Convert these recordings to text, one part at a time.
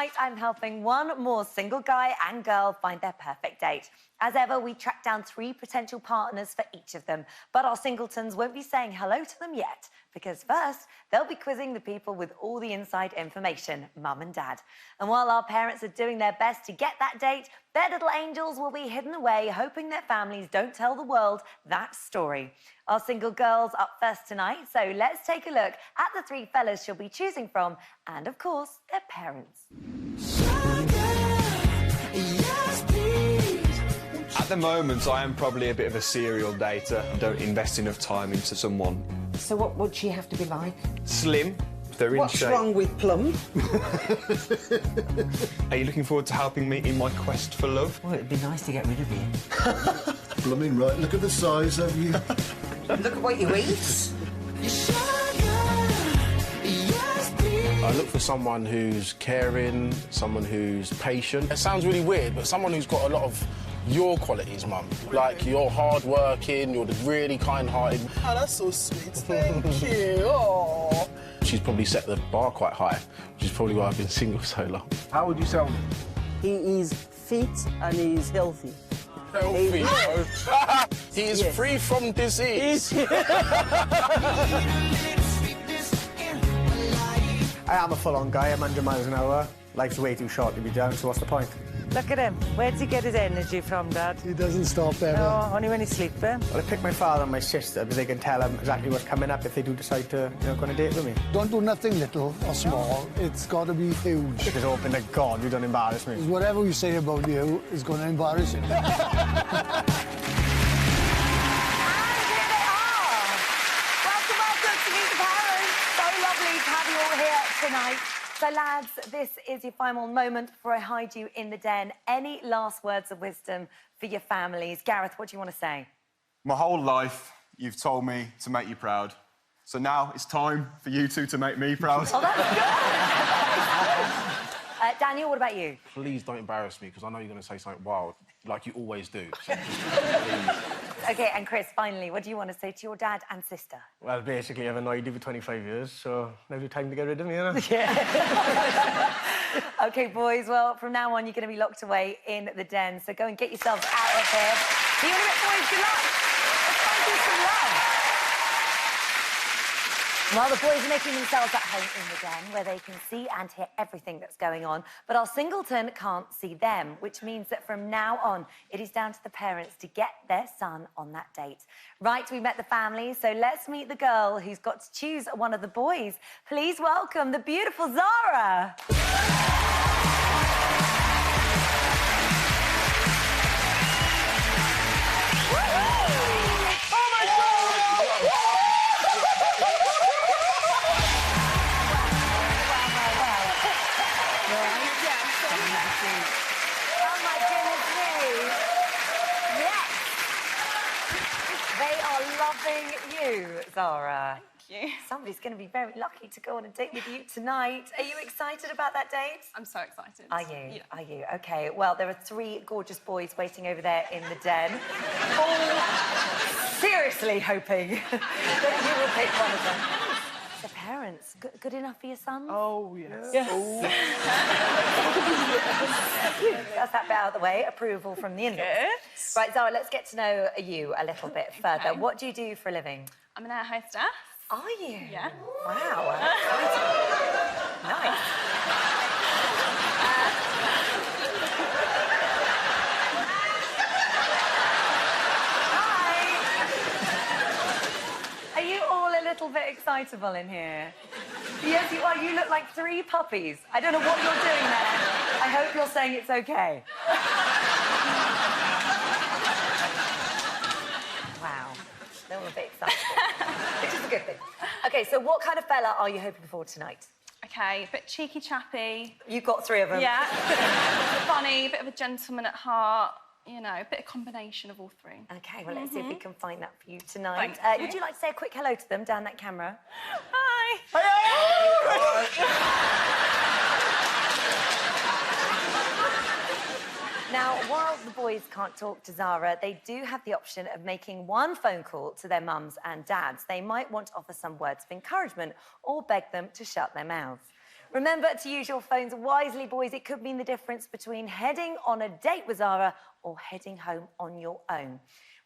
tonight, I'm helping one more single guy and girl find their perfect date. As ever, we track down 3 potential partners for each of them, but our singletons won't be saying hello to them yet, because first, they'll be quizzing the people with all the inside information, mum and dad. And while our parents are doing their best to get that date, their little angels will be hidden away, hoping their families don't tell the world that story. Our single girls up first tonight, so let's take a look at the 3 fellas she'll be choosing from, and of course, their parents. At the moment, I am probably a bit of a serial dater. I don't invest enough time into someone. So what would she have to be like? Slim, if they're in What's shape. wrong with Plum? Are you looking forward to helping me in my quest for love? Well, it'd be nice to get rid of you. Blooming right, look at the size of you. Look at what you eat. I look for someone who's caring, someone who's patient. It sounds really weird, but someone who's got a lot of your qualities, Mum. Like, you're hard-working, you're really kind-hearted. Oh, that's so sweet. Thank you. Oh. She's probably set the bar quite high, which is probably why I've been single so long. How would you sell me? He is fit and he's healthy. Healthy, bro. He is free from disease. I am a full-on guy, I'm 100 miles an hour. Life's way too short to be down, so what's the point? Look at him. Where does he get his energy from, Dad? He doesn't stop ever. No, only when he's sleeping. Well, I pick my father and my sister because they can tell them exactly what's coming up if they do decide to, go on a date with me. Don't do nothing little or small. It's got to be huge. Because open to God, you don't embarrass me. Whatever we say about you is going to embarrass you. And here they are. Welcome, welcome to meet the parents. So lovely to have you all here tonight. So, lads, this is your final moment before I hide you in the den. Any last words of wisdom for your families? Gareth, what do you want to say? My whole life, you've told me to make you proud. So now it's time for you two to make me proud. Oh, that's good. Daniel, what about you? Please don't embarrass me, because I know you're going to say something wild, like you always do. So please. OK, and Chris, finally, what do you want to say to your dad and sister? Well, basically, I've annoyed you for 25 years, so now's the time to get rid of me, Yeah. OK, boys, well, from now on, you're going to be locked away in the den, so go and get yourselves out of here. See you in a bit, boys. Good luck. Let's find you some love. While the boys are making themselves at home in the den, where they can see and hear everything that's going on, but our singleton can't see them, which means that from now on, it is down to the parents to get their son on that date. Right, we met the family, so let's meet the girl who's got to choose one of the boys. Please welcome the beautiful Zara. Oh, my goodness me. Yes. They are loving you, Zara. Thank you. Somebody's going to be very lucky to go on a date with you tonight. Are you excited about that date? I'm so excited. Are you? Yeah. Are you? OK, well, there are 3 gorgeous boys waiting over there in the den, all seriously hoping that you will pick one of them. The parents, good enough for your sons? Oh, yes. Yes. That's that bit out of the way. Approval from the in-laws. Good. Right, Zara, let's get to know you a little bit further. Okay. What do you do for a living? I'm an air hostess. Are you? Yeah. Wow. Nice. Hi. Are you all a little bit excitable in here? Yes, you are. You look like 3 puppies. I don't know what you're doing there. I hope you're saying it's okay. Wow. They're all a bit excited. Which is a good thing. OK, so what kind of fella are you hoping for tonight? Okay, a bit cheeky chappy. You've got 3 of them. Yeah. Funny, a bit of a gentleman at heart. You know, a bit of combination of all 3. OK, well, let's see if we can find that for you tonight. Thank you. Would you like to say a quick hello to them down that camera? Hi. Now, while the boys can't talk to Zara, they do have the option of making one phone call to their mums and dads. They might want to offer some words of encouragement or beg them to shut their mouths. Remember to use your phones wisely, boys. It could mean the difference between heading on a date with Zara or heading home on your own.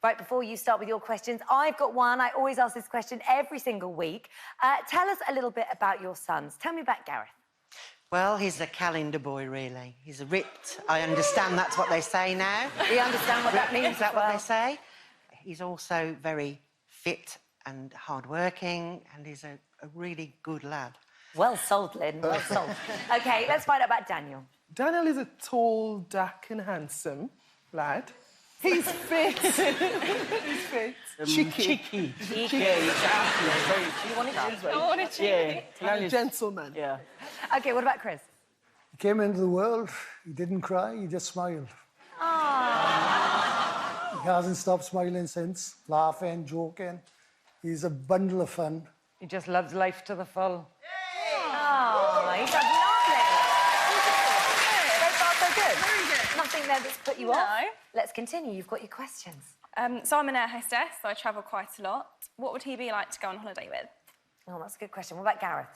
Right, before you start with your questions, I've got one. I always ask this question every single week. Tell us a little bit about your sons. Tell me about Gareth. Well, he's a calendar boy, really. He's a ripped. I understand that's what they say now. We understand what that means. Is that what they say? He's also very fit and hardworking, and he's a really good lad. Well sold, Lynn. Well sold. OK, let's find out about Daniel. Daniel is a tall, dark and handsome lad. He's fit. He's fit. Cheeky. Yeah, exactly. You want it? I want to cheat. A gentleman. Yeah. OK, what about Chris? He came into the world, he didn't cry, he just smiled. He hasn't stopped smiling since, laughing, joking. He's a bundle of fun. He just loves life to the full. Oh, he's lovely. So far, so good. Very good. Nothing there that's put you No. off. Let's continue. You've got your questions. So I'm an air hostess, so I travel quite a lot. What would he be like to go on holiday with? Oh, that's a good question. What about Gareth?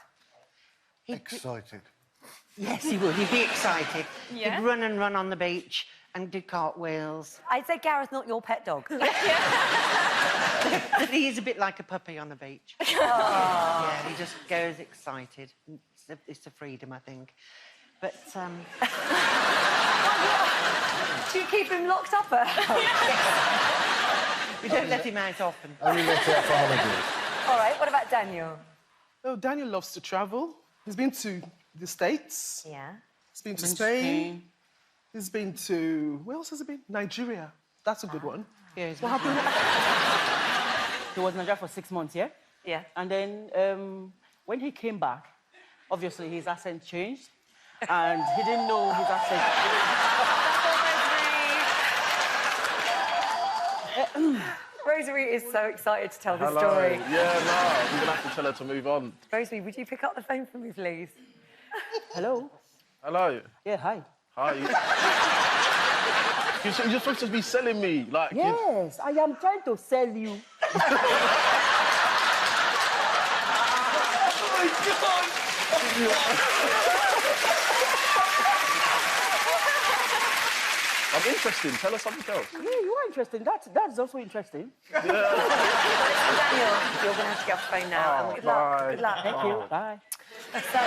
Excited. Yes, he would. He'd be excited. Yeah. He'd run and run on the beach and do cartwheels. I'd say Gareth, not your pet dog. But he is a bit like a puppy on the beach. Yeah, he just goes excited. It's the freedom, I think. But, Do you keep him locked up at home? we don't let him out often. Only let out for holidays. All right, what about Daniel? Oh, Daniel loves to travel. He's been to the States. Yeah. He's been to Spain. He's been to... Where else has he been? Nigeria. That's a good one. Yeah, What happened? He was in Nigeria for 6 months, yeah? Yeah. And then when he came back, obviously his accent changed, and he didn't know his accent. Rosemary is so excited to tell the story. Yeah, no, you're gonna have to tell her to move on. Rosemary, would you pick up the phone for me, please? Hello? Hello. Yeah, hi. Hi. You're supposed to be selling me, like. Yes, I am trying to sell you. I'm interested. Tell us something else. Yeah, you are interesting. That's also interesting. Daniel, you're going to have to get off the phone now. Oh, Good luck. bye. Good luck. Thank you. Bye. So,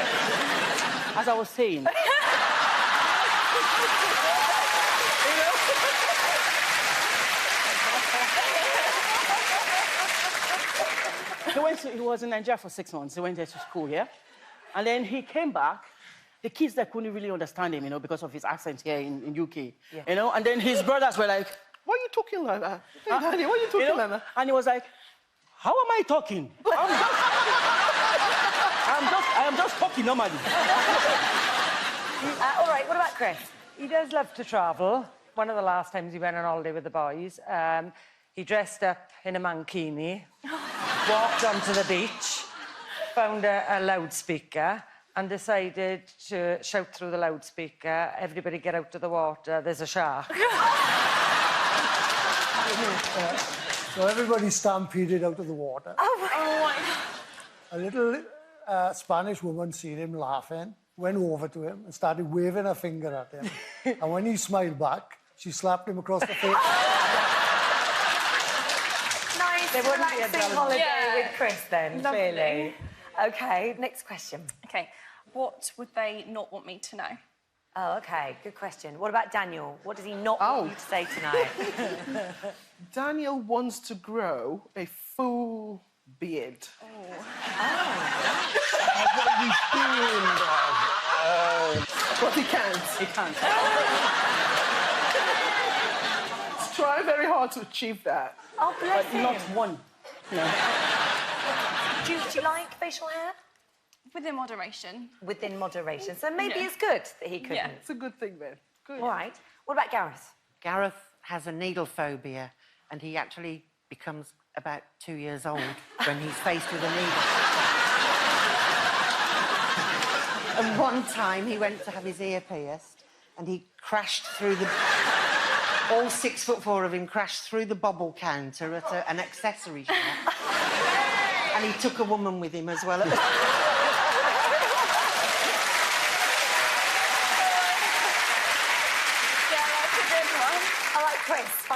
As I was saying. He was in Nigeria for 6 months. He went there to school, yeah? And then he came back. The kids that couldn't really understand him, you know, because of his accent here in UK, you know? And then his brothers were like, Why are you talking like that? Hey, Danny, why are you talking you know? like that? And he was like, how am I talking? I am just talking normally. all right, what about Chris? He does love to travel. One of the last times he went on holiday with the boys, he dressed up in a mankini, walked onto the beach, found a loudspeaker, and decided to shout through the loudspeaker, everybody get out of the water, there's a shark. So everybody stampeded out of the water. Oh, A little Spanish woman seen him laughing, went over to him and started waving her finger at him. And when he smiled back, she slapped him across the face. Nice, There wouldn't be a relaxing drama. holiday Yeah. with Chris then, Lovely. clearly. OK, next question. OK, what would they not want me to know? Oh, OK, good question. What about Daniel? What does he not want you to say tonight? Daniel wants to grow a full beard. But he can't. He can't. He's trying very hard to achieve that. Oh, bless him. Not one. No. Do you like facial hair? Within moderation. Within moderation. So maybe Yeah. it's good that he couldn't. Yeah. It's a good thing, then. Good. All right. What about Gareth? Gareth has a needle phobia, and he actually becomes about 2 years old when he's faced with a needle. And one time he went to have his ear pierced, and he crashed through the... All 6'4" of him crashed through the bobble counter at an accessory shop. And he took a woman with him as well.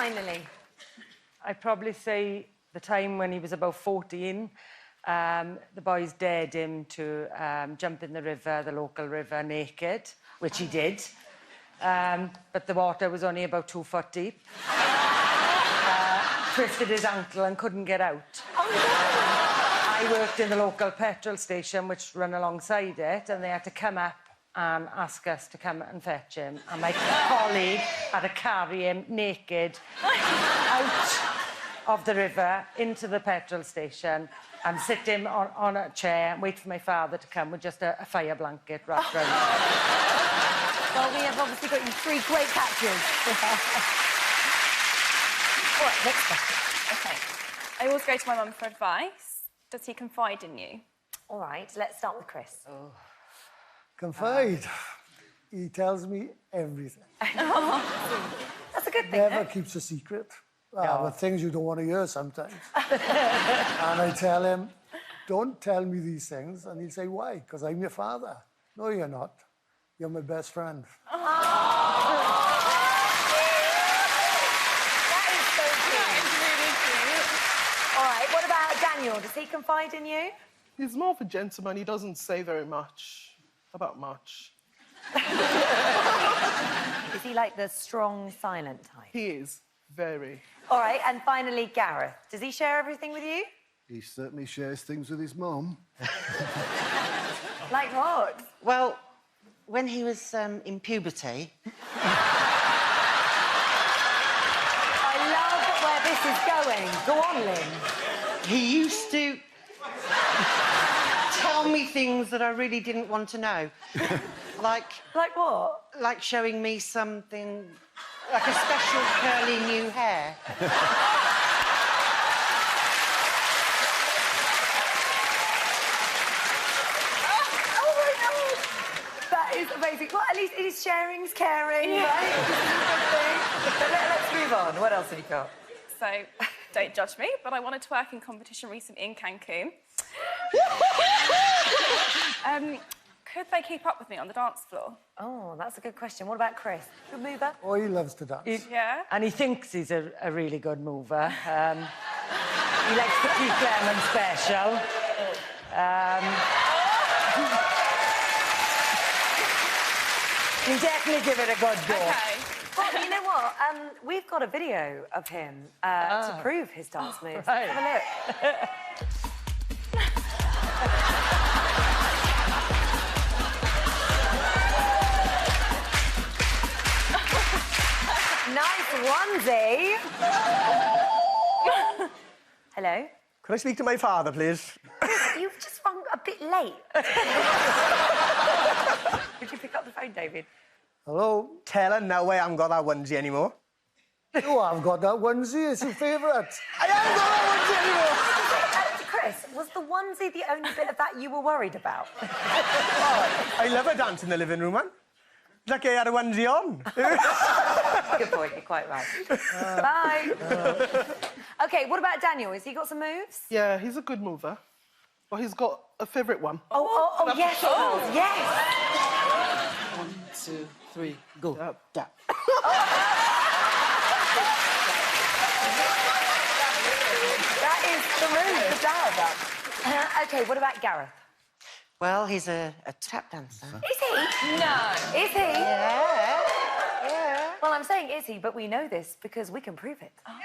finally. I'd probably say the time when he was about 14, the boys dared him to jump in the river, the local river, naked, which he did. But the water was only about 2 foot deep. Twisted his ankle and couldn't get out. I worked in the local petrol station, which ran alongside it, and they had to come up and ask us to come and fetch him. And my colleague had to carry him naked out of the river into the petrol station and sit him on a chair and wait for my father to come with just a fire blanket wrapped around him. Well, we have obviously got you 3 great catches. All right, next question. Okay. I always go to my mum for advice. Does he confide in you? All right, let's start with Chris. Confide. He tells me everything. That's a good thing. Never keeps a secret. The things you don't want to hear sometimes. And I tell him, don't tell me these things. And he'll say, why? Because I'm your father. No, you're not. You're my best friend. All right, what about Daniel? Does he confide in you? He's more of a gentleman. He doesn't say very much about much. Is he like the strong, silent type? He is. Very. All right, and finally, Gareth. Does he share everything with you? He certainly shares things with his mum. Like what? Well, when he was in puberty... I love where this is going. Go on, Lynn. He used to tell me things that I really didn't want to know. Like what? Like showing me something, like a special curly new hair. Oh my God! That is amazing. Well, at least it is sharing's caring, right? But let's move on. What else have you got? So, don't judge me, but I won a twerking competition recently in Cancun. Could they keep up with me on the dance floor? Oh, that's a good question. What about Chris? Good mover? Oh, he loves to dance. Yeah? And he thinks he's a really good mover. He likes to keep Lemon special. You definitely give it a good go. Okay. Well, you know what? We've got a video of him to prove his dance moves. Right. Have a look. Nice onesie. Hello? Could I speak to my father, please? You've just rung a bit late. Could you pick up the phone, David? Hello? Tell her now I haven't got that onesie anymore. Oh, I've got that onesie. It's your favourite. I haven't got that onesie anymore! Chris, was the onesie the only bit of that you were worried about? I love a dance in the living room, man. Like I had a onesie on. Good point, you're quite right. Bye. OK, what about Daniel? Has he got some moves? Yeah, he's a good mover. But he's got a favourite one. Oh, yes, yes. 1, 2, 3, go. Yep. Tap. That is the move, the dab. OK, what about Gareth? Well, he's a tap dancer. Is he? No. Is he? Yeah. Well, I'm saying is he, but we know this because we can prove it. All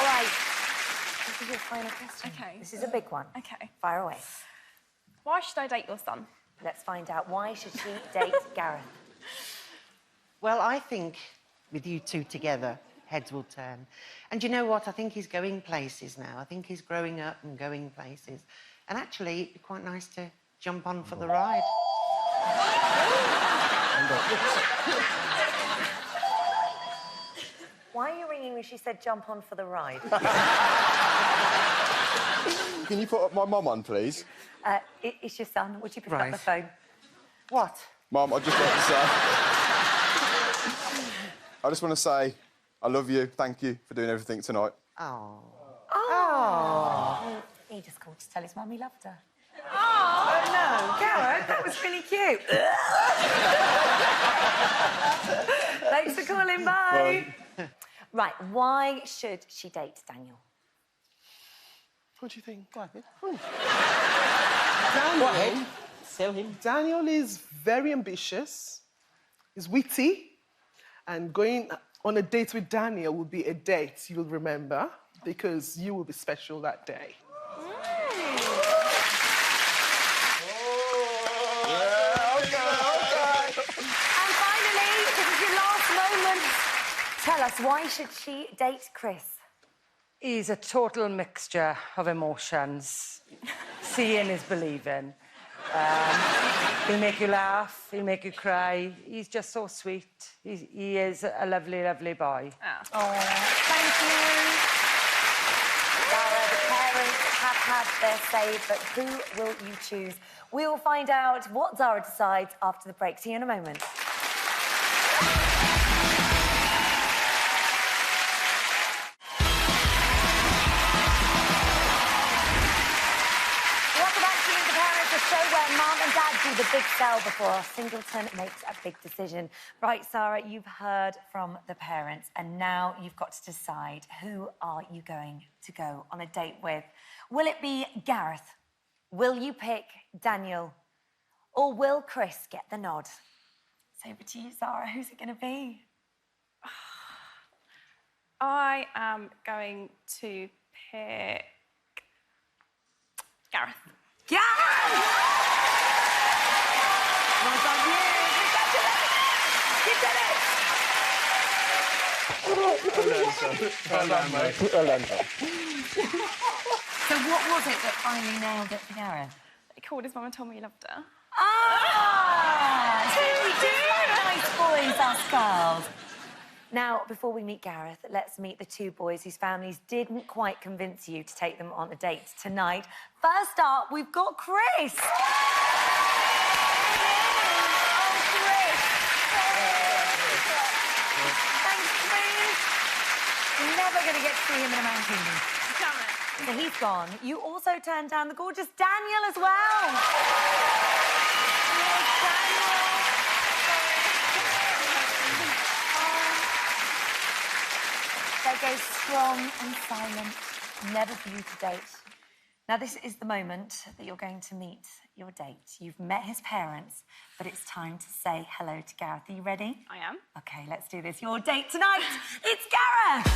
right. This is your final question. Okay. This is a big one. Okay. Fire away. Why should I date your son? Let's find out. Why should she date Gareth? Well, I think with you two together, heads will turn. And you know what? I think he's going places now. I think he's growing up and going places. And actually, it'd be quite nice to jump on for the ride. Why are you ringing when she said jump on for the ride? Can you put up my mum on, please? It's your son. Would you pick up Right. the phone? What? Mum, I just want to say... I just want to say I love you. Thank you for doing everything tonight. Oh. Oh. He just called to tell his mum he loved her. Oh, no. Gareth, that was really cute. Thanks for calling, bye. Right, why should she date Daniel? What do you think? Go ahead. Daniel, Go ahead. Sell him. Daniel is very ambitious, he's witty, and going on a date with Daniel will be a date you'll remember because you will be special that day. And finally, this is your last moment. Tell us, why should she date Chris? He's a total mixture of emotions. Seeing is believing. He'll make you laugh, he'll make you cry. He's just so sweet. He is a lovely, lovely boy. Oh, thank you. Zara, the parents have had their say, but who will you choose? We will find out what Zara decides after the break. See you in a moment. Welcome back to The Parents, the show where Mum and Dad do the big sell before our singleton makes a big decision. Right, Zara, you've heard from the parents, and now you've got to decide who are you going to go on a date with. Will it be Gareth? Will you pick Daniel? Or will Chris get the nod? It's over to you, Zara. Who's it going to be? I am going to pick Gareth. Gareth! Well done, you. Congratulations. You did it. So what was it that finally nailed it for Gareth? He called his mum and told me he loved her. Ah! So we do nice boys, us girls. Now, before we meet Gareth, let's meet the two boys whose families didn't quite convince you to take them on a date tonight. First up, we've got Chris. Oh, Chris. Thanks, Chris. You're never going to get to see him in a man kingdom. So he's gone. You also turned down the gorgeous Daniel as well. Yes, Daniel. They go strong and silent, never for you to date. Now, this is the moment that you're going to meet your date. You've met his parents, but it's time to say hello to Gareth. Are you ready? I am. OK, let's do this. Your date tonight, it's Gareth!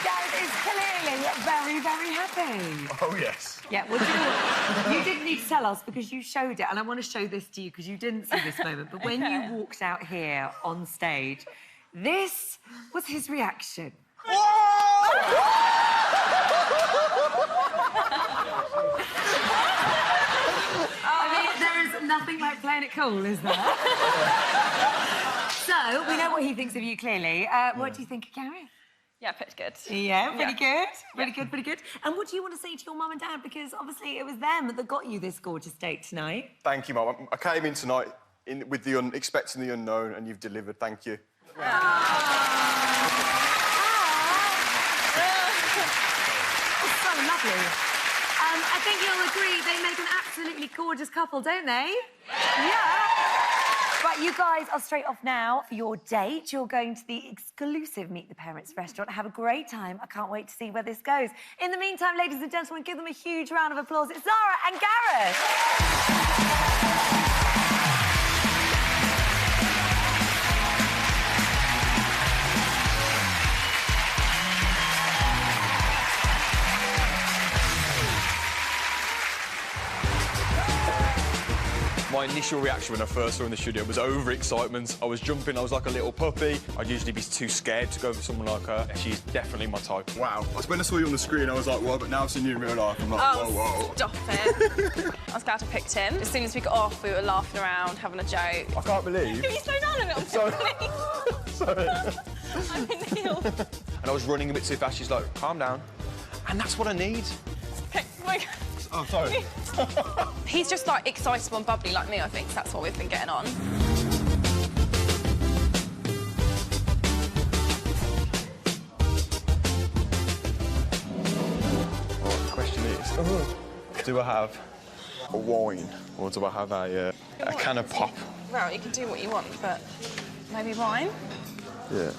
Gareth is clearly very, very happy. Oh, yes. Yeah, well, do you know what? You didn't need to tell us because you showed it, and I want to show this to you because you didn't see this moment. But when you walked out here on stage, this was his reaction. I mean, there is nothing like playing it cool, is there? So, we know what he thinks of you, clearly. What do you think of Gareth? Yeah, pretty good. Yeah, pretty good. Pretty good, pretty good. And what do you want to say to your mum and dad? Because obviously it was them that got you this gorgeous date tonight. Thank you, Mum. I came in tonight with the expecting the unknown, and you've delivered. Thank you. It's so lovely. I think you'll agree they make an absolutely gorgeous couple, don't they? Yeah. Right, you guys are straight off now for your date. You're going to the exclusive Meet the Parents restaurant. Have a great time. I can't wait to see where this goes. In the meantime, ladies and gentlemen, give them a huge round of applause. It's Zara and Gareth. My initial reaction when I first saw her in the studio was overexcitement. I was jumping, I was like a little puppy. I'd usually be too scared to go for someone like her. She's definitely my type. Wow. When I saw you on the screen, I was like, whoa, but now I've seen you in real life, I'm like, Oh, whoa. stop it. I was glad I picked him. As soon as we got off, we were laughing around, having a joke. I can't believe. Can you slow down a little bit, Sorry. please? Sorry. I'm in Neil. And I was running a bit too fast. She's like, calm down. And that's what I need. Okay, like... Oh, sorry. He's just, like, excitable and bubbly like me, I think. So that's what we've been getting on. The question is, do I have a wine or do I have a can of pop? Well, you can do what you want, but maybe wine? Yeah.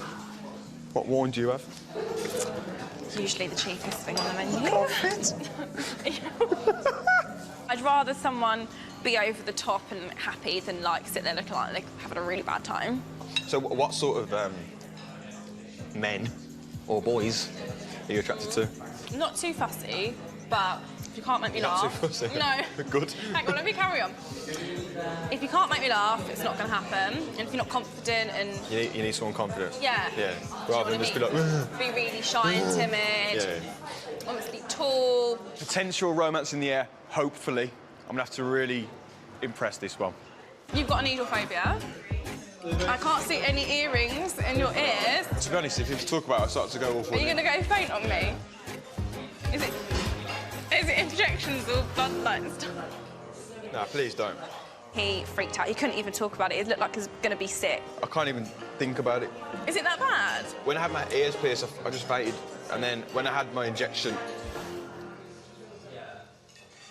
What wine do you have? Usually the cheapest thing on the menu. I'd rather someone be over the top and happy than, like, sit there looking like they're having a really bad time. So what sort of men or boys are you attracted to? Not too fussy, but if you can't make me Not laugh... too fussy. No. Good. Hang on, let me carry on. If you can't make me laugh, it's not going to happen. And if you're not confident and... You need someone confident. Yeah. Yeah. Rather than just be like... Be really shy and timid. Yeah. Obviously tall. Potential romance in the air, hopefully. I'm going to have to really impress this one. You've got a needle phobia. I can't see any earrings in your ears. To be honest, if you talk about it, I start to go all Are you going to go faint on me? Is it injections or blood and stuff? No, please don't. He freaked out. He couldn't even talk about it. He looked like he was going to be sick. I can't even think about it. Is it that bad? When I had my ears pierced, I just fainted. And then when I had my injection,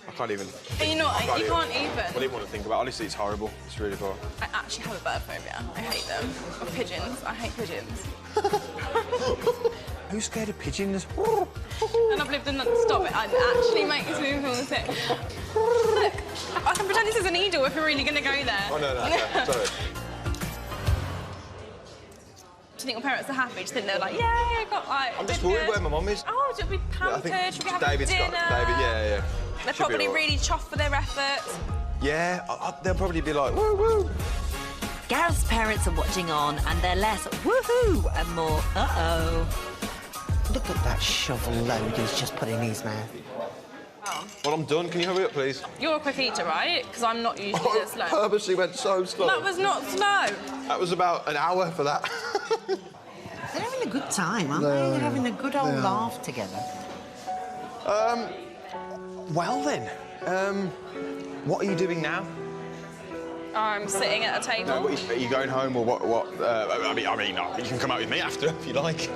I can't even... You can't even. I didn't want to think about it. Honestly, it's horrible. It's really bad. I actually have a bird phobia. I hate them. Or pigeons. I hate pigeons. Who's scared of pigeons? And I've lived in London. Stop it. It actually makes me feel sick. Look, I can pretend this is a needle if we're really going to go there. Oh, no, sorry. Do you think your parents are happy? Do you think they're like, yeah, I got like... I'm just worried where my mum is. Oh, she'll be pampered, she'll be having David's dinner. David, yeah. They're Should be probably all right. really chuffed for their efforts. Yeah, they'll probably be like, woo, woo. Gareth's parents are watching on and they're less woohoo and more uh-oh. Look at that shovel load he's just put in his mouth. Oh. Well, I'm done. Can you hurry up, please? You're a quick eater, right? Because I'm not usually this slow. I purposely went so slow. That was not slow. That was about an hour for that. They're having a good time, aren't they? They're having a good old laugh together. Well then, what are you doing now? I'm sitting at a table. No, are you going home or what? I mean, you can come out with me after if you like.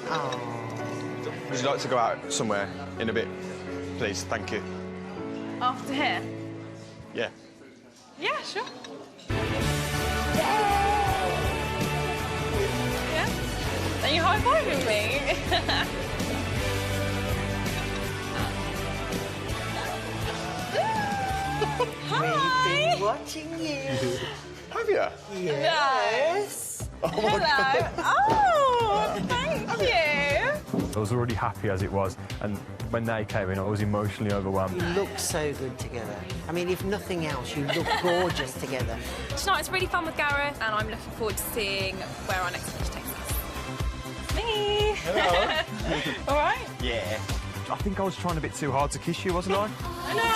Oh. Would you like to go out somewhere in a bit, please? Thank you. After here? Yeah. Yeah, sure. Yeah? Are you high-fiving me? Hi! We've been watching you. Have you? Yes. Oh, my Hello. God. Oh, thank you. I was already happy as it was, and when they came in, I was emotionally overwhelmed. You look so good together. I mean, if nothing else, you look gorgeous together. Tonight it's really fun with Gareth, and I'm looking forward to seeing where our next adventure takes us. Me. Hello. All right. Yeah. I think I was trying a bit too hard to kiss you, wasn't I? I know.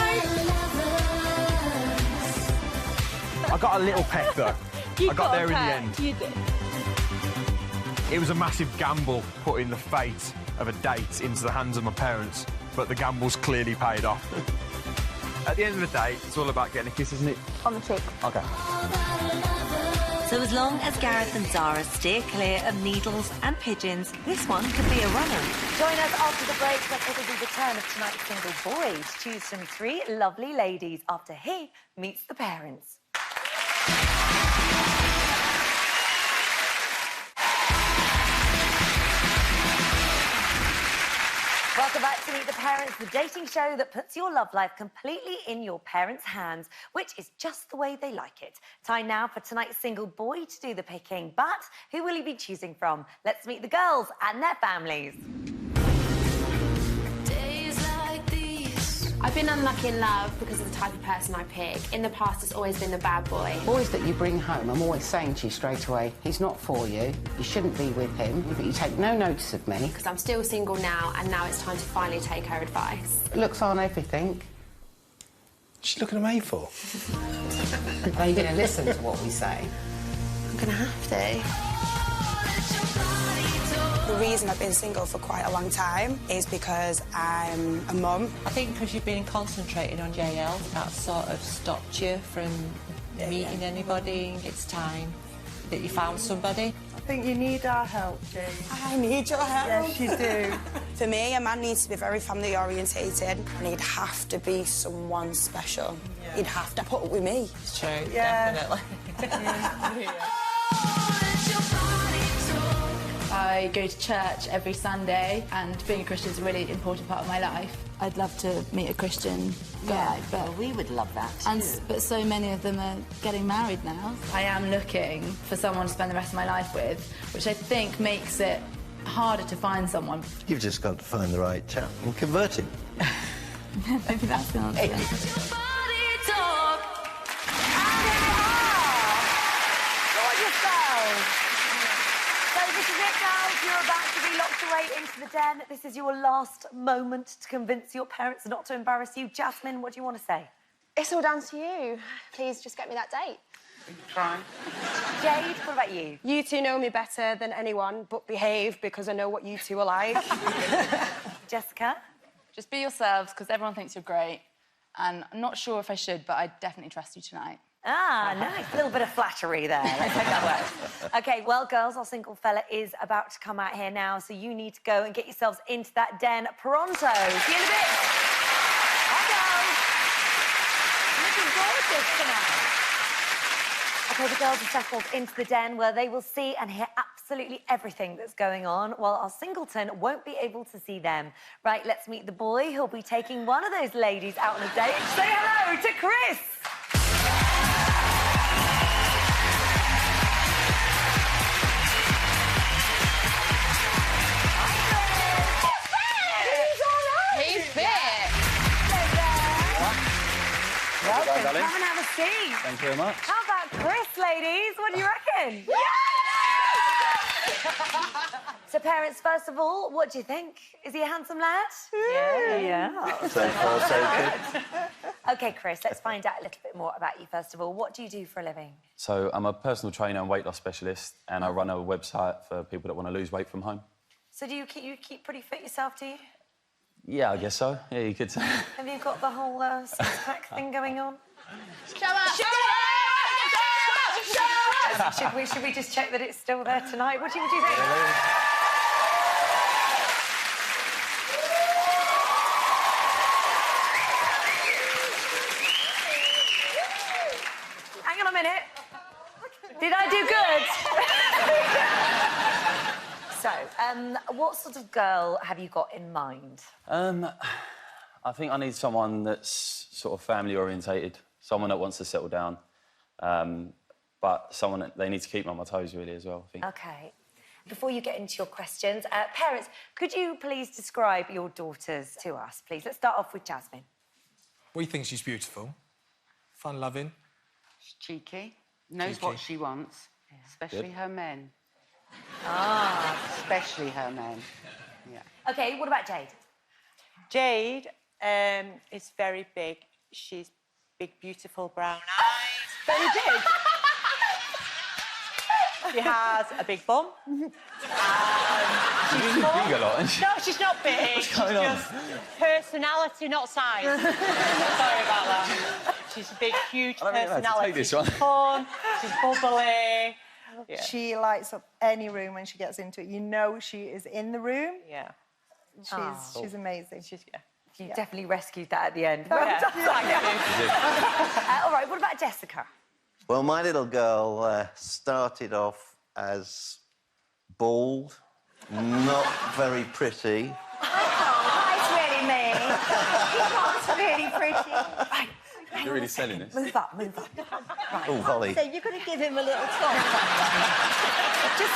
I got a little peck, though. I got there in the end. You did. It was a massive gamble putting the fate of a date into the hands of my parents, but the gamble's clearly paid off. At the end of the day, it's all about getting a kiss, isn't it? On the cheek. OK. So as long as Gareth and Zara steer clear of needles and pigeons, this one could be a runner. Join us after the break when it'll be the turn of tonight's single boy to choose from 3 lovely ladies after he meets the parents. Welcome back to Meet the Parents, the dating show that puts your love life completely in your parents' hands, which is just the way they like it. Time now for tonight's single boy to do the picking, but who will he be choosing from? Let's meet the girls and their families. Days like these, I've been unlucky in love because of the type of person I pick. In the past, it's always been the bad boy. Boys that you bring home, I'm always saying to you straight away, he's not for you, you shouldn't be with him, but you take no notice of me. Because I'm still single now, and now it's time to finally take her advice. Looks aren't everything. What's she looking at me for? Are you going to listen to what we say? I'm going to have to. The reason I've been single for quite a long time is because I'm a mum. I think because you've been concentrating on JL, that sort of stopped you from meeting anybody. It's time that you found somebody. I think you need our help, Jane. I need your help. Yes, you do. For me, a man needs to be very family orientated, and he'd have to be someone special. Yeah. He'd have to put up with me. It's true, definitely. I go to church every Sunday, and being a Christian is a really important part of my life. I'd love to meet a Christian guy, but well, we would love that too. But so many of them are getting married now. I am looking for someone to spend the rest of my life with, which I think makes it harder to find someone. You've just got to find the right chap and convert him. Maybe that's the answer. You're about to be locked away into the den. This is your last moment to convince your parents not to embarrass you. Jasmine, what do you want to say? It's all down to you. Please just get me that date. Try. Jade, what about you? You two know me better than anyone, but behave because I know what you two are like. Jessica? Just be yourselves, because everyone thinks you're great. And I'm not sure if I should, but I definitely trust you tonight. Ah, nice. A little bit of flattery there. Let's hope that works. OK, well, girls, our single fella is about to come out here now, so you need to go and get yourselves into that den pronto. See you in a bit. Hi, girls. Looking gorgeous tonight. OK, the girls are settled into the den where they will see and hear absolutely everything that's going on, while our singleton won't be able to see them. Right, let's meet the boy who'll be taking one of those ladies out on a date. Say hello to Chris. He's fit. Welcome. Come and have a seat. Thank you very much. How about Chris, ladies? What do you reckon? Yeah! So, parents, first of all, what do you think? Is he a handsome lad? Yeah. So far, so good. OK, Chris, let's find out a little bit more about you, first of all. What do you do for a living? So I'm a personal trainer and weight loss specialist, and I run a website for people that want to lose weight from home. So do you keep pretty fit yourself, do you? Yeah, I guess so. Yeah, you could say. Have you got the whole six-pack thing going on? Shut up! Shut up! Should we just check that it's still there tonight? What do you think? Hang on a minute. Did I do good? So, what sort of girl have you got in mind? I think I need someone that's sort of family orientated, someone that wants to settle down, but someone that they need to keep me on my toes really as well, I think. OK. Before you get into your questions, parents, could you please describe your daughters to us, please? Let's start off with Jasmine. We think she's beautiful, fun-loving. She's cheeky, knows what she wants, especially her men. Ah. Especially her men. Yeah. OK, what about Jade? Jade is very big. She's big, beautiful brown eyes. Very big. She has a big bum. She's big a lot, isn't she? No, she's not big. What's going on? Just personality, not size. Sorry about that. She's a big, huge personality. Take this one. She's fun. She's bubbly. Yeah. She lights up any room when she gets into it. You know she is in the room. Yeah. She's amazing. You definitely rescued that at the end. Oh, Well yeah. done. All right, what about Jessica? Well, my little girl started off as bald, not very pretty. That's really me. That's really pretty. Right. You're really selling this. Move up, move up. Right. Oh, Holly. So you're going to give him a little talk. Just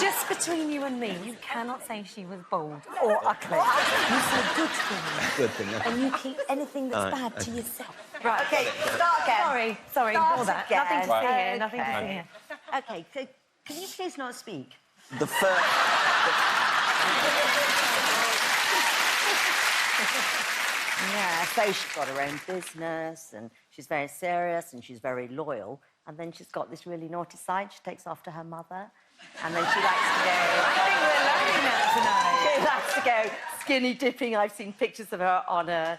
Just between you and me, you cannot say she was bold or ugly. You say good things. Good thing. And you keep anything that's Alright, bad to okay. yourself. Right, okay, start again. Sorry, ignore that. Nothing to see here, nothing to see here. Okay, so can you please not speak? The first... Yeah, so she's got her own business and she's very serious and she's very loyal. And then she's got this really naughty side. She takes after her mother. And then she likes to go... I think we're learning that tonight. She likes to go skinny dipping. I've seen pictures of her on a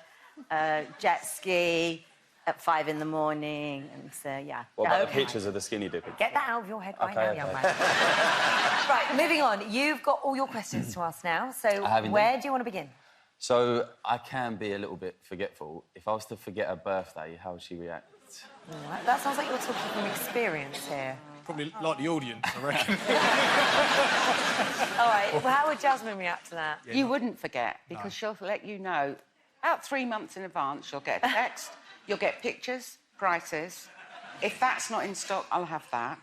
jet ski at 5 in the morning. And so, yeah. What about the pictures of the skinny dipping? Get that out of your head right now, Okay, young okay. man. Right, moving on. You've got all your questions to ask now. So I have indeed. where do you want to begin? So I can be a little bit forgetful. If I was to forget her birthday, how would she react? All right, that sounds like you're talking from experience here. Probably like the audience, I reckon. All right, well, how would Jasmine react to that? You wouldn't forget, because she'll let you know about 3 months in advance. You'll get a text, you'll get pictures, prices. If that's not in stock, I'll have that.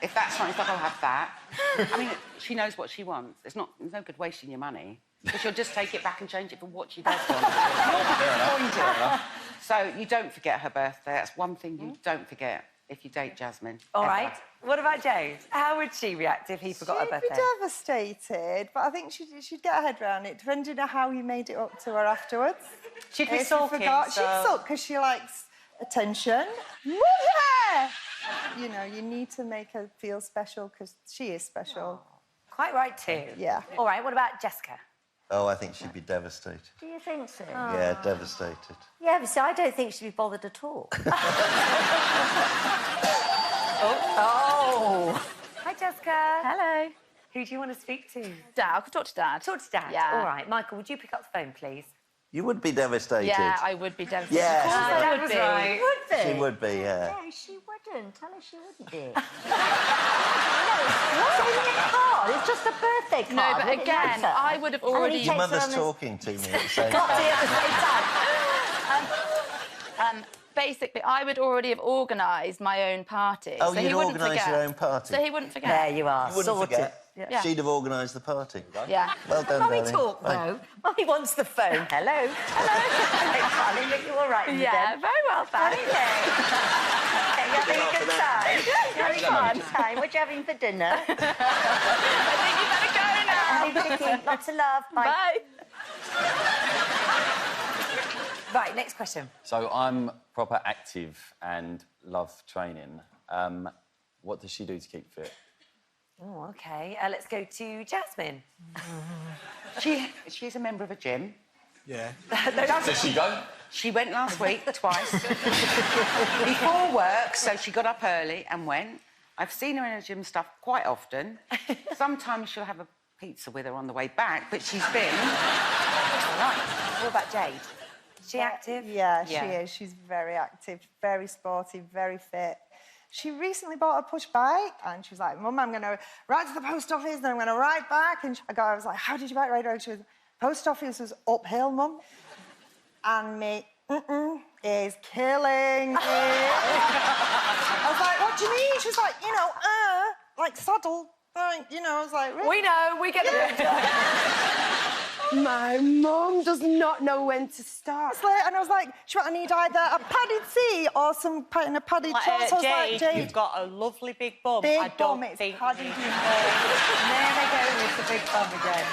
If that's not in stock, I'll have that. I mean, she knows what she wants. There's no good wasting your money, because she'll just take it back and change it for what she does want. Fair enough. So you don't forget her birthday. That's one thing you don't forget if you date Jasmine. All ever. right. What about Jade? How would she react if he forgot her She'd birthday? be devastated, but I think she'd get her head around it, depending on how you made it up to her afterwards. She'd be If you sulking, forgot, so- she'd sulk because she likes attention. Mother! You know, you need to make her feel special because she is special. Quite right, too. Yeah. All right, what about Jessica? Oh, I think she'd be devastated. Do you think so? Yeah, devastated. Yeah, but see, I don't think she'd be bothered at all. Oh. Hi, Jessica. Hello. Who do you want to speak to? Dad, I could talk to Dad. Talk to Dad. Yeah. All right, Michael, would you pick up the phone, please? You would be devastated. Yeah, I would be devastated. Yes. Of course I Dad would was be. right. Would be. She would be, yeah. No, she wouldn't. Tell her she wouldn't be. What? Isn't it hard? It's just a birthday card. No, but Wouldn't it again, matter? I would have And then already- he Your takes her mother's on this- talking to me at the same Got to time. at the same time. Basically, I would already have organised my own party. Oh, so he you'd wouldn't organise forget. your own party? So he wouldn't forget. There you are. You wouldn't sorted. forget. Yeah. She'd have organised the party. Yeah. Well done, Mummy darling. talk, Right. though. Mummy wants the phone. Hello. Hello. Darling, look, you all right? Yeah, very well, thanks. Okay. You having a good time? You having a fun time? What you having for dinner? I think you better go now. Having cooking. Lots of love. Bye. Bye. Right, next question. So I'm proper active and love training. What does she do to keep fit? Oh, OK. Let's go to Jasmine. She's a member of a gym. Yeah. Does she go? She went last week twice. Before work, so she got up early and went. I've seen her in her gym stuff quite often. Sometimes she'll have a pizza with her on the way back, but she's been... All right. What about Jade? Is she active? Yeah, she is. She's very active, very sporty, very fit. She recently bought a push bike and she was like, Mum, I'm going to ride to the post office, then I'm going to ride back. And I was like, how did you bike ride? She was, post office was uphill, Mum. And me, is killing me. I was like, what do you mean? She was like, you know, like saddle, you know, I was like, really? We know, we get it. My mum does not know when to start. And I was like, I need either a padded seat or some in a padded shorts. I was like, Jade, you've got a lovely big bum. Big I don't bum, it's think padded. you- There they go with the big bum again.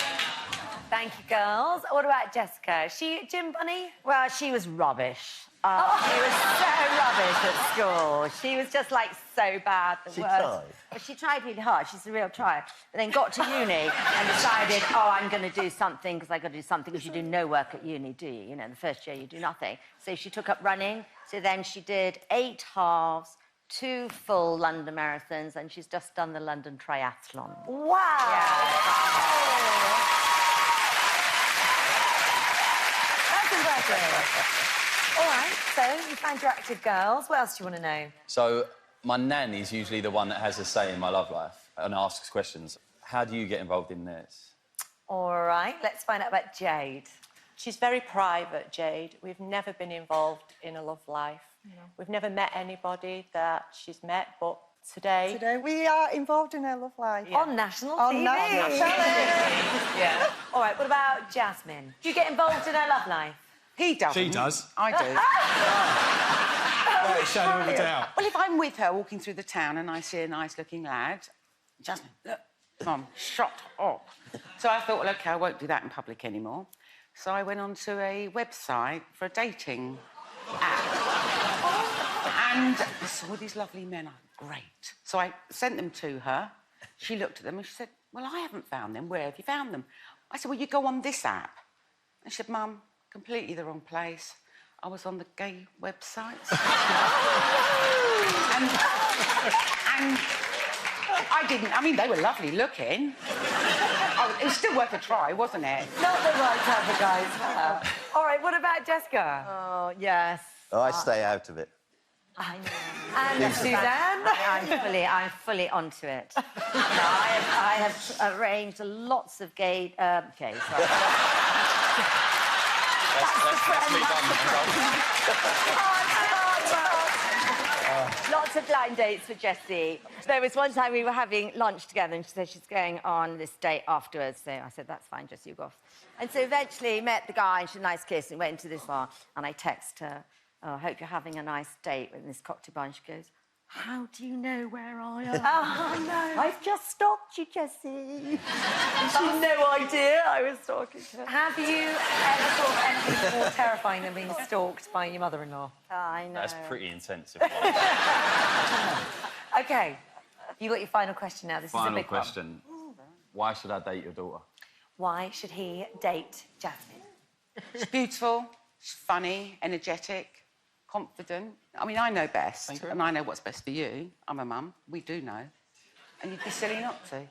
Thank you, girls. What about Jessica? Is she a gym bunny? Well, she was rubbish. She was so rubbish at school. She was just like so bad. The She worst. tried. Well, she tried really hard. She's a real trier. But then got to uni and decided, oh, I'm going to do something because I've got to do something because you do no work at uni, do you? You know, the first year you do nothing. So she took up running. So then she did 8 halves, 2 full London marathons, and she's just done the London Triathlon. Wow. That's impressive. All right, so you found your active girls. What else do you want to know? So my nan is usually the one that has a say in my love life and asks questions. How do you get involved in this? All right, let's find out about Jade. She's very private, Jade. We've never been involved in a love life. We've never met anybody that she's met, but Today. Today we are involved in her love life. On national On TV. national TV. Yeah. All right, what about Jasmine? Do you get involved in her love life? He does. She does. I do. Right, show her all the doubt. Well, if I'm with her walking through the town and I see a nice-looking lad, Jasmine, look, Mum, shut up. So I thought, well, OK, I won't do that in public anymore. So I went onto a website for a dating app. And I saw these lovely men. Great. So I sent them to her. She looked at them and she said, well, I haven't found them. Where have you found them? I said, well, you go on this app. And she said, Mum, completely the wrong place. I was on the gay websites. and I didn't... I mean, they were lovely looking. It was still worth a try, wasn't it? Not the right type of guys for her. All right, what about Jessica? Oh, yes. Oh, I stay out of it. I know. And Suzanne? I'm fully onto it. No, I have arranged lots of gay... OK, sorry. Let's meet Lots of blind dates with Jessie. There was one time we were having lunch together and she said she's going on this date afterwards. So I said, that's fine, Jessie, you go off. And so eventually met the guy and she had a nice kiss and went into this bar and I text her, oh, I hope you're having a nice date with this cocktail bar. And she goes, how do you know where I am? Oh, no. I've just stalked you, Jessie. She had no idea I was stalking her. Have you ever thought anything more terrifying than being stalked by your mother-in-law? I know. That's pretty intensive. OK, you got your final question now. This is a Final big question. Why should I date your daughter? Why should he date Jasmine? She's beautiful, she's funny, energetic, confident. I mean, I know best, and I know what's best for you. I'm a mum. We do know. And you'd be silly not to.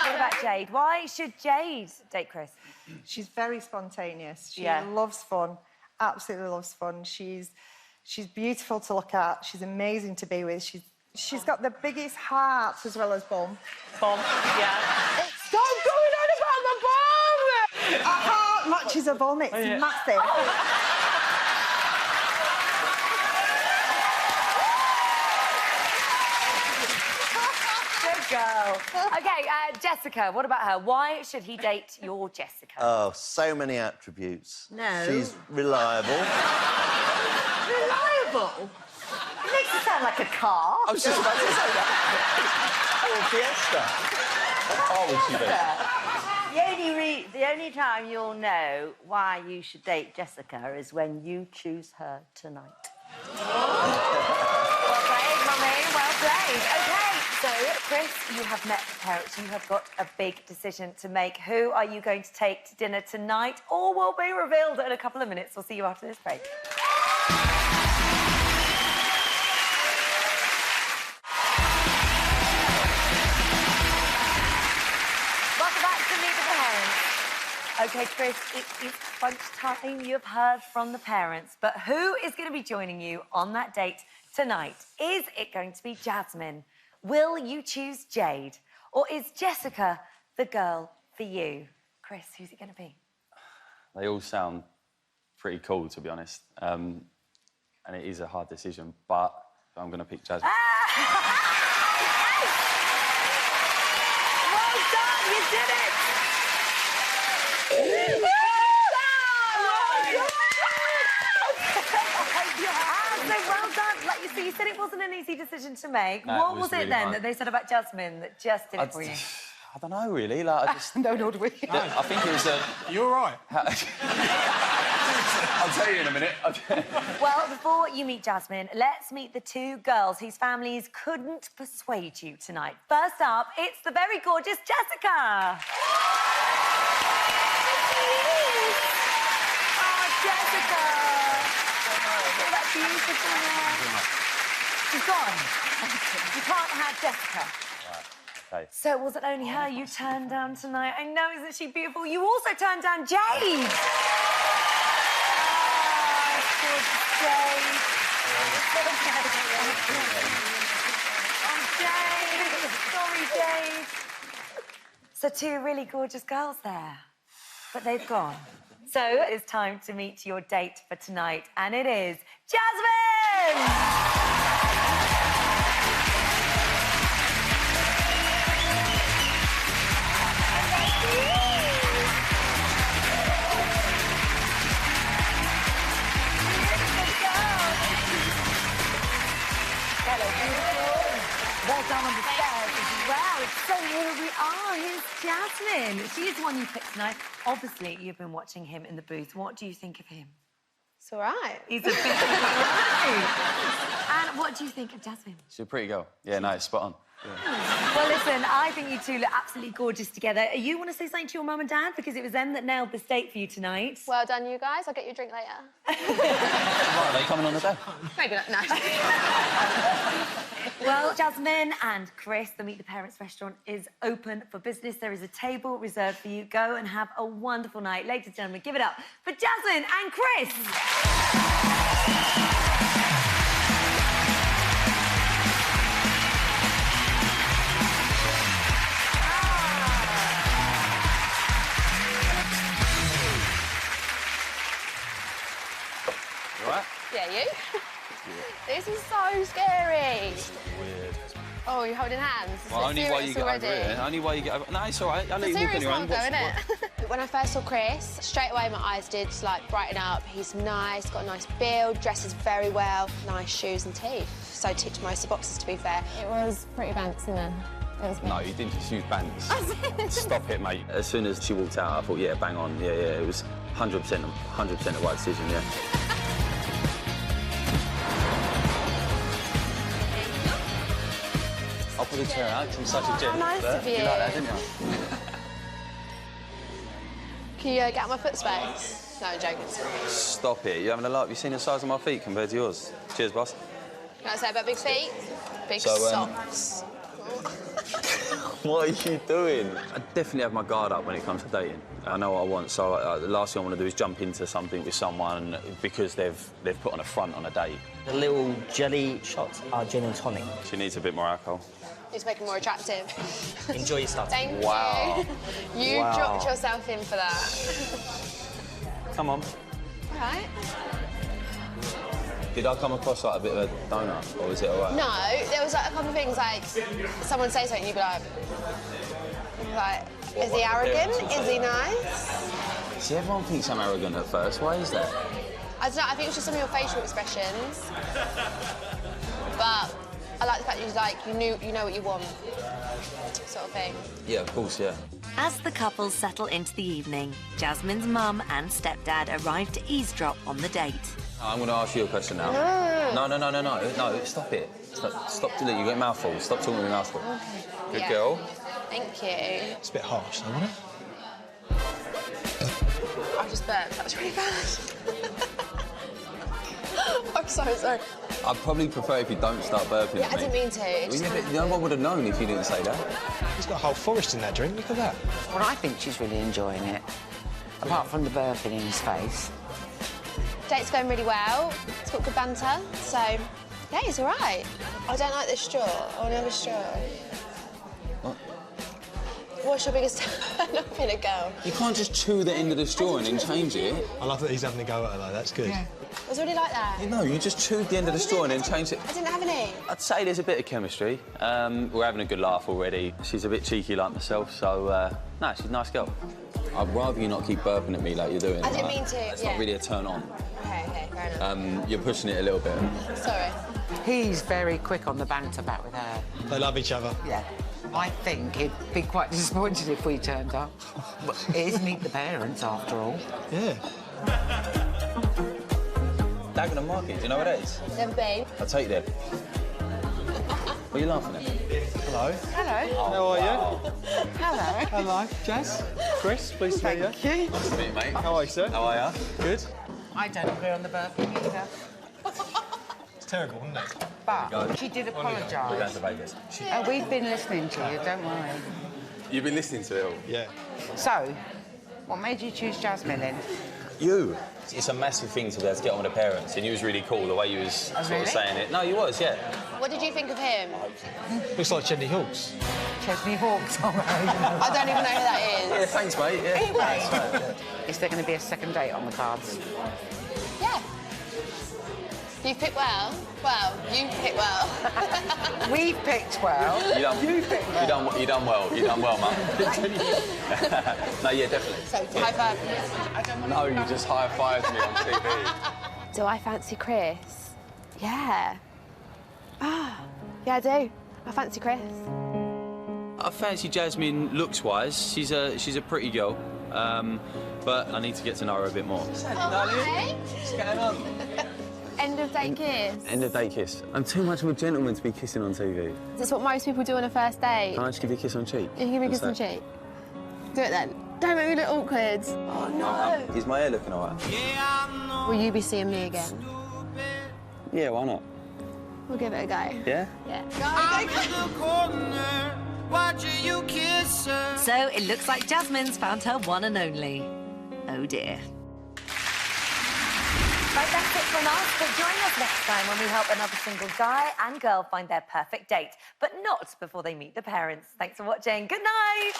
What about Jade? Why should Jade date Chris? She's very spontaneous. She Yeah. loves fun, absolutely loves fun. She's beautiful to look at. She's amazing to be with. She's got the biggest heart as well as bum. Bum, yeah. Stop going on about the bum! A heart matches a bum. It's massive. Good girl. OK, Jessica, what about her? Why should he date your Jessica? Oh, so many attributes. No. She's reliable. Reliable? It makes it sound like a car. I was just about to say that. Oh, Fiesta. What car would she be? The only time you'll know why you should date Jessica is when you choose her tonight. Well played, Mummy. Well played. OK, so, Chris, you have met the parents. You have got a big decision to make. Who are you going to take to dinner tonight? All will be revealed in a couple of minutes. We'll see you after this break. Welcome back to Meet the Parents. OK, Chris, it is crunch time. You have heard from the parents. But who is going to be joining you on that date tonight? Is it going to be Jasmine? Will you choose Jade? Or is Jessica the girl for you? Chris, who's it going to be? They all sound pretty cool, to be honest. And it is a hard decision, but I'm going to pick Jasmine. Well done, you did it! Well done. Like you see, you said it wasn't an easy decision to make. No, What it was was it really then hard. that they said about Jasmine that just did it for you? I don't know, really. Like, I just... No, nor do we. I think it was a... You all right? I'll tell you in a minute. Well, before you meet Jasmine, let's meet the two girls whose families couldn't persuade you tonight. First up, it's the very gorgeous Jessica. Oh, Jessica. Oh, that's beautiful. She's gone. You can't have Jessica. Okay. So was it only her you turned down tonight? I know, isn't she beautiful? You also turned down Jade. Jade. Oh, Jade. Sorry, Jade. So two really gorgeous girls there. But they've gone. So it's time to meet your date for tonight, and it is Jasmine! Well done on the stairs as well. So here we are. Here's Jasmine. She is the one you picked tonight. Obviously, you've been watching him in the booth. What do you think of him? It's all right. He's a bit right. And what do you think of Jasmine? She's a pretty girl. Yeah, no, it's spot on. Yeah. Well, listen, I think you two look absolutely gorgeous together. You want to say something to your mum and dad? Because it was them that nailed this date for you tonight. Well done, you guys. I'll get you a drink later. Right, are they coming on the day? Maybe not. No. Well, Jasmine and Chris, the Meet the Parents restaurant is open for business. There is a table reserved for you. Go and have a wonderful night. Ladies and gentlemen, give it up for Jasmine and Chris. You all right? Yeah, you? This is so scary. Weird. Oh, you're holding hands. It's Well, only way you get already. over it. Only way you get over. No, it's all right. I'll let It's you a walk on serious your one, own. though, isn't it? When I first saw Chris, straight away my eyes did like brighten up. He's nice, got a nice build, dresses very well, nice shoes and teeth. So ticked most of the boxes, to be fair. It was pretty bouncy then. It was No, you didn't just use bands. Stop it, mate. As soon as she walked out, I thought, yeah, bang on. Yeah, it was 100% the right decision, yeah. I'll put a chair out. I'm such a gent. Nice of you. You like that, didn't you? Can you get out my foot space? No, I'm joking. Stop it. You having a laugh? You seen the size of my feet compared to yours? Cheers, boss. Can I say about big feet? Big So, socks. What are you doing? I definitely have my guard up when it comes to dating. I know what I want, so the last thing I want to do is jump into something with someone because they've put on a front on a date. The little jelly shots are gin and tonic. She needs a bit more alcohol. Just make it more attractive. Enjoy your stuff. Thank Wow. you. You Wow. dropped yourself in for that. Come on. All right. Did I come across like a bit of a donut, or was it all right? No, there was like a couple of things like someone say something, you'd be like, is he arrogant? Is he nice? See, everyone thinks I'm arrogant at first. Why is that? I don't know. I think it's just some of your facial expressions. But I like the fact you know what you want, sort of thing. Yeah, of course, yeah. As the couple settle into the evening, Jasmine's mum and stepdad arrive to eavesdrop on the date. I'm going to ask you a question now. No, stop it. Stop doing it. You get mouthful. Stop talking with your mouthful. Good Yeah. girl. Thank you. It's a bit harsh, though, isn't it? I just burped. That was really bad. I'm so sorry. I'd probably prefer if you don't start burping Yeah, at I me. didn't mean to. It Well, just yeah, kinda but no one would have known if you didn't say that. He's got a whole forest in that drink. Look at that. Well, I think she's really enjoying it. Apart from the burping in his face. Date's going really well. It's got good banter. So, yeah, it's all right. I don't like this straw. I want to have a straw. What? What's your biggest turn-off in a girl? You can't just chew the end of the straw and then change it. I love that he's having a go at her, though. That's good. I was already like that. No, you just chewed the end of the straw and then changed it. I didn't have any. I'd say there's a bit of chemistry. We're having a good laugh already. She's a bit cheeky like myself, so, no, she's a nice girl. I'd rather you not keep burping at me like you're doing. I didn't mean to, It's yeah. not really a turn on. Okay, fair enough. You're pushing it a little bit. Sorry. He's very quick on the banter back with her. They love each other. Yeah. I think he'd be quite disappointed if we turned up. But it is Meet the Parents, after all. Yeah. Dagenham Market, do you know where that is? Never been. I'll take you there. What are you laughing at? Hello. Hello. How are you? Hello. Hello, Jazz. Chris, pleased to meet you. Thank you. Nice to meet you, mate. How are you, sir? How are you? Good. I don't agree on the burping either. It's terrible, isn't it? But she did We're going apologise. to Vegas. We've been listening to you, don't worry. You've been listening to it all? Yeah. So, what made you choose Jasmine then? You. It's a massive thing to be able to get on with the parents, and you was really cool the way you was sort of saying it. No, you was, yeah. What did you think of him? Looks like Jenny Hawkes. Chesney Hawkes, all right. I don't even know who that is. Yeah, thanks, mate. Yeah. Anyway. Is there going to be a second date on the cards? Yeah. You picked well. Well, you picked well. We picked well. You done well. You done well, Mum. No, yeah, definitely. So, high five. No, you just high-fived me on TV. Do I fancy Chris? Yeah. Ah, yeah, I do. I fancy Chris. I fancy Jasmine looks-wise. She's a pretty girl, but I need to get to know her a bit more. Oh, hi. What's going on? End of date kiss. End of date kiss. I'm too much of a gentleman to be kissing on TV. That's what most people do on a first date. Can I just give you a kiss on cheek? You can give me a kiss on cheek. Do it then. Don't make me look awkward. Oh, no. Is my hair looking all right? Will you be seeing me again? Yeah, why not? We'll give it a go. Yeah? Yeah. So it looks like Jasmine's found her one and only. Oh dear. Right, that's it from us, but join us next time when we help another single guy and girl find their perfect date, but not before they meet the parents. Thanks for watching. Good night.